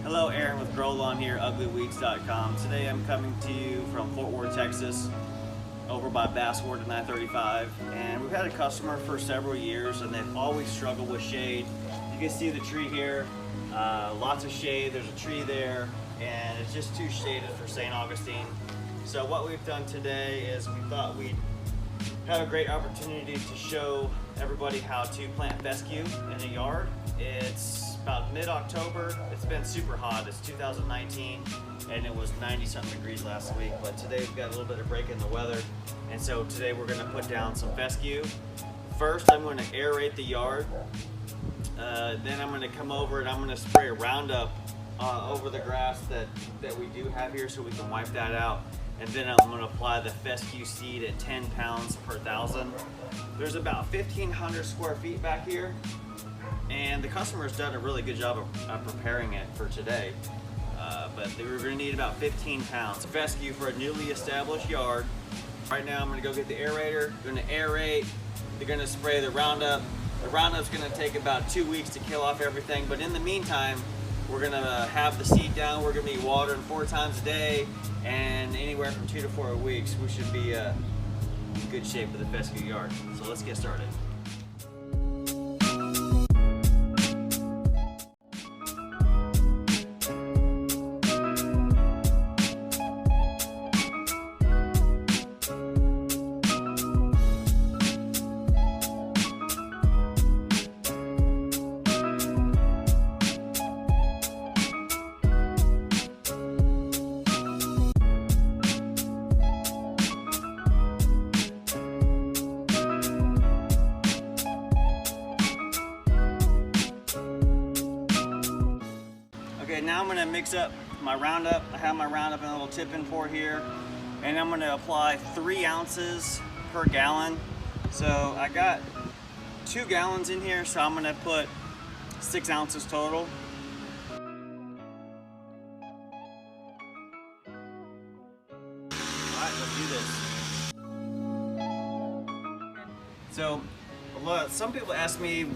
Hello, Aaron with Gro Lawn here, uglyweeds.com. Today I'm coming to you from Fort Worth, Texas, over by Basswood and I-35. And we've had a customer for several years and they've always struggled with shade. You can see the tree here, lots of shade, there's a tree there, and it's just too shaded for St. Augustine. So what we've done today is we thought we'd have a great opportunity to show everybody how to plant fescue in a yard. It's about mid-October. It's been super hot. It's 2019 and it was 90-something degrees last week, but today we've got a little bit of break in the weather, and so today we're going to put down some fescue. First I'm going to aerate the yard, then I'm going to come over and I'm going to spray a Roundup over the grass that we do have here so we can wipe that out. And then I'm going to apply the fescue seed at 10 pounds per thousand. There's about 1,500 square feet back here, and the customer's done a really good job of preparing it for today. But we're going to need about 15 pounds of fescue for a newly established yard. Right now I'm going to go get the aerator, going to aerate, they're going to spray the Roundup. The Roundup's going to take about 2 weeks to kill off everything, but in the meantime, we're going to have the seed down. We're going to be watering 4 times a day, and anywhere from 2 to 4 weeks, we should be in good shape for the fescue yard. So let's get started. Okay, now I'm going to mix up my Roundup. I have my Roundup in a little tipping pour here, and I'm going to apply 3 ounces per gallon. So I got 2 gallons in here, so I'm going to put 6 ounces total. Alright, let's do this. So, some people ask me,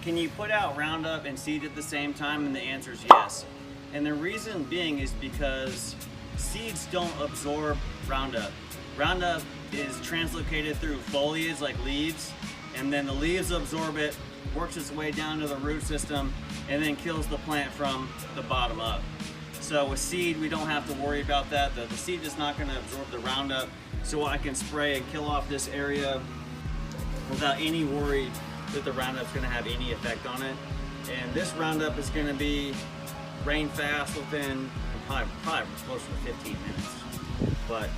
can you put out Roundup and seed at the same time? And the answer is yes. And the reason being is because seeds don't absorb Roundup. Roundup is translocated through foliage like leaves, and then the leaves absorb it, works its way down to the root system, and then kills the plant from the bottom up. So with seed, we don't have to worry about that. The seed is not going to absorb the Roundup, so I can spray and kill off this area without any worry that the Roundup's going to have any effect on it. And this Roundup is going to be rain fast within probably closer to 15 minutes. But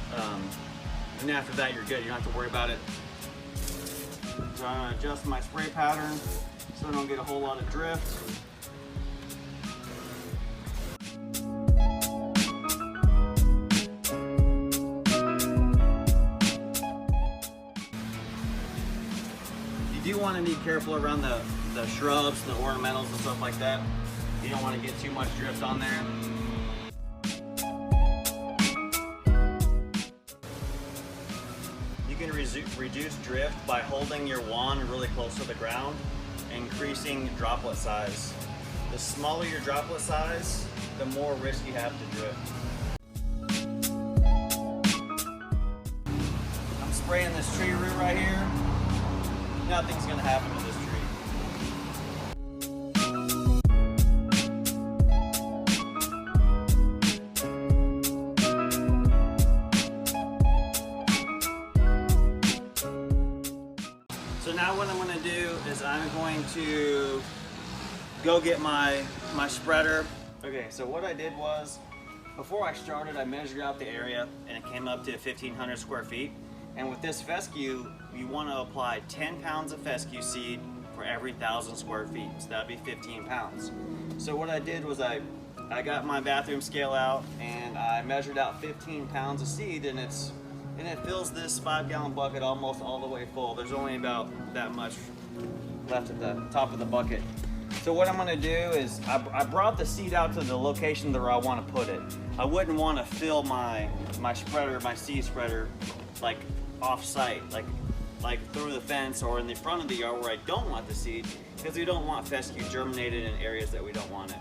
and after that you're good, you don't have to worry about it. So I'm going to adjust my spray pattern so I don't get a whole lot of drift. You do want to be careful around the shrubs, the ornamentals and stuff like that. You don't want to get too much drift on there. You can reduce drift by holding your wand really close to the ground and increasing droplet size. The smaller your droplet size, the more risk you have to drift. I'm spraying this tree root right here. Nothing's going to happen to this tree. So now what I'm going to do is I'm going to go get my spreader. Okay, so what I did was, before I started, I measured out the area and it came up to 1,500 square feet. And with this fescue, you want to apply 10 pounds of fescue seed for every 1,000 square feet. So that'd be 15 pounds. So what I did was I got my bathroom scale out and I measured out 15 pounds of seed, and it fills this 5-gallon bucket almost all the way full. There's only about that much left at the top of the bucket. So what I'm going to do is I brought the seed out to the location where I want to put it. I wouldn't want to fill my spreader, my seed spreader, like off-site, like through the fence or in the front of the yard where I don't want the seed, because we don't want fescue germinated in areas that we don't want it.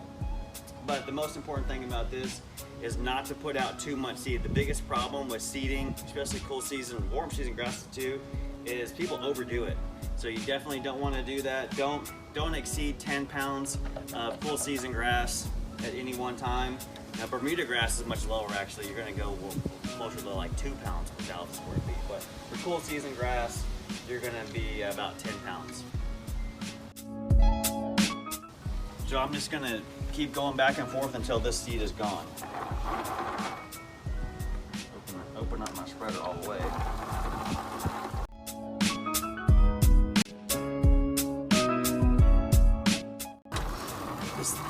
But the most important thing about this is not to put out too much seed. The biggest problem with seeding, especially cool season, warm season grasses too, is people overdo it. So you definitely don't want to do that. Don't exceed 10 pounds of cool season grass at any one time. Now Bermuda grass is much lower actually. You're going to go closer to like 2 pounds per 1,000 square feet. But for cool season grass, you're going to be about 10 pounds. So I'm just going to keep going back and forth until this seed is gone. Open up my spreader all the way.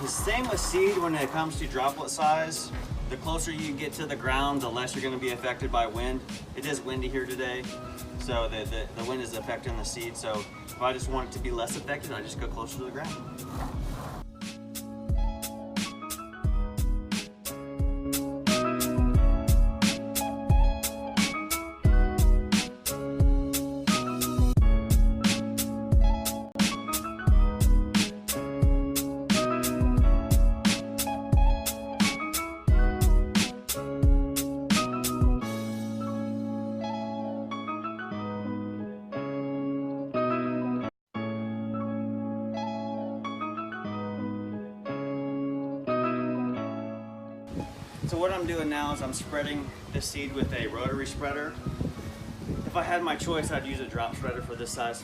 The same with seed when it comes to droplet size. The closer you get to the ground, the less you're going to be affected by wind. It is windy here today, so the wind is affecting the seed. So if I just want it to be less affected, I just go closer to the ground. So what I'm doing now is I'm spreading the seed with a rotary spreader. If I had my choice, I'd use a drop spreader for this size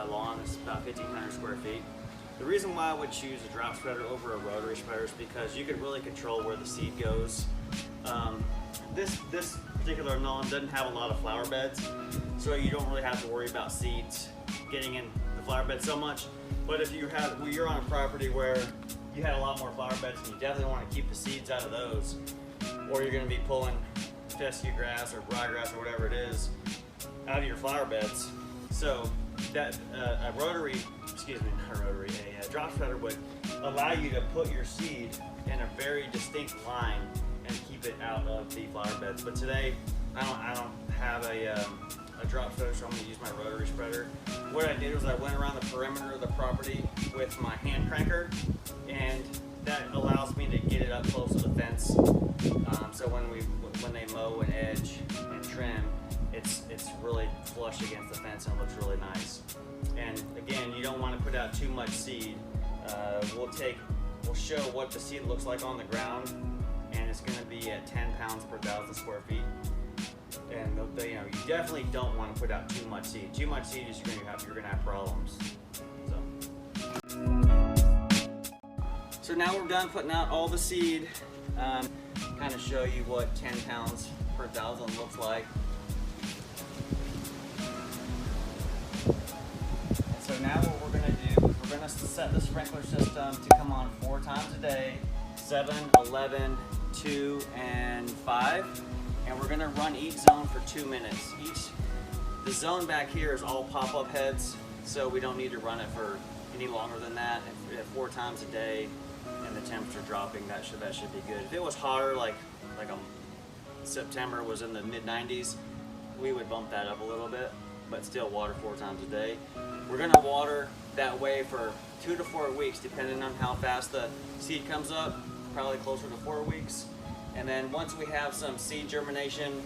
lawn. It's about 1,500 square feet. The reason why I would choose a drop spreader over a rotary spreader is because you can really control where the seed goes. This particular lawn doesn't have a lot of flower beds, so you don't really have to worry about seeds getting in the flower bed so much. But if you're on a property where you had a lot more flower beds, and you definitely want to keep the seeds out of those, or you're going to be pulling fescue grass or ryegrass or whatever it is out of your flower beds. So that a drop spreader would allow you to put your seed in a very distinct line and keep it out of the flower beds. But today I don't have a drop spreader, so I'm going to use my rotary spreader. What I did was I went around the perimeter of the property with my hand cranker, and that allows me to get it up close to the fence. So when they mow and edge and trim, it's really flush against the fence and it looks really nice. And again, you don't want to put out too much seed. We'll show what the seed looks like on the ground, and it's going to be at 10 pounds per 1,000 square feet. And you definitely don't want to put out too much seed. Too much seed is you're gonna have problems. So now we're done putting out all the seed. Kind of show you what 10 pounds per 1,000 looks like. And so now what we're gonna do is we're gonna set the sprinkler system to come on 4 times a day, 7, 11, 2, and 5. And we're gonna run each zone for 2 minutes. The zone back here is all pop-up heads, so we don't need to run it for any longer than that. If 4 times a day and the temperature dropping, that should be good. If it was hotter, like September was in the mid-90s, we would bump that up a little bit, but still water 4 times a day. We're gonna water that way for 2 to 4 weeks, depending on how fast the seed comes up, probably closer to 4 weeks. And then once we have some seed germination,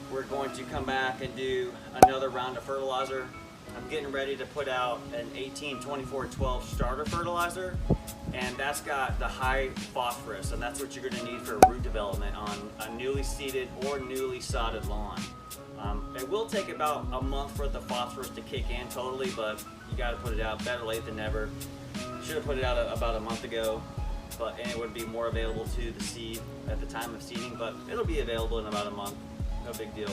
we're going to come back and do another round of fertilizer. I'm getting ready to put out an 18-24-12 starter fertilizer, and that's got the high phosphorus, and that's what you're going to need for root development on a newly seeded or newly sodded lawn. It will take about a month for the phosphorus to kick in totally, but you got to put it out. Better late than never. Should have put it out about a month ago. And it would be more available to the seed at the time of seeding, but it'll be available in about a month. No big deal.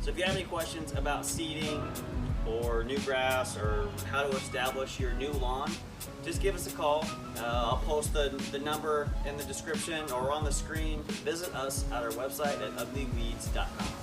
So if you have any questions about seeding or new grass or how to establish your new lawn, just give us a call. I'll post the number in the description or on the screen. Visit us at our website at uglyweeds.com.